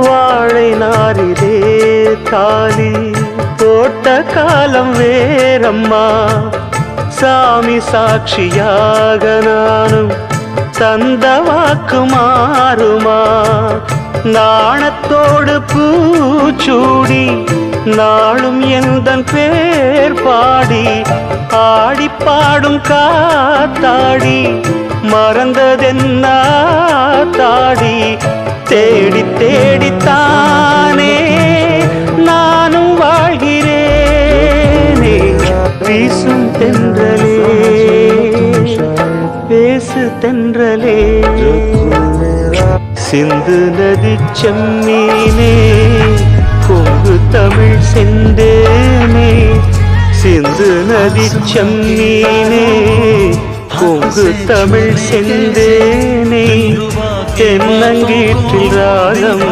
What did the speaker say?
வாழை நாரிதே தாலி போட்ட காலம் வேறம்மா. சாமி சாட்சியாக நானும் தந்த வாக்கு மாறுமா. நாணத்தோடு பூச்சூடி நாளும் எந்தன் பேர் பாடி ஆடி பாடும் காத்தாடி மறந்ததென்ன தாடி. தேடி தேடித்தானே நானும் வாழ்கிறேனே. வீசும் தென்றலே பேசு தென்றலே. சிந்து நதி செம்மீனே கொங்கு தமிழ் செந்தேனே. சிந்து நதி செம்மீனே கொங்கு தமிழ் செந்தேனே. தென்னங்கீற்றில் ராகம்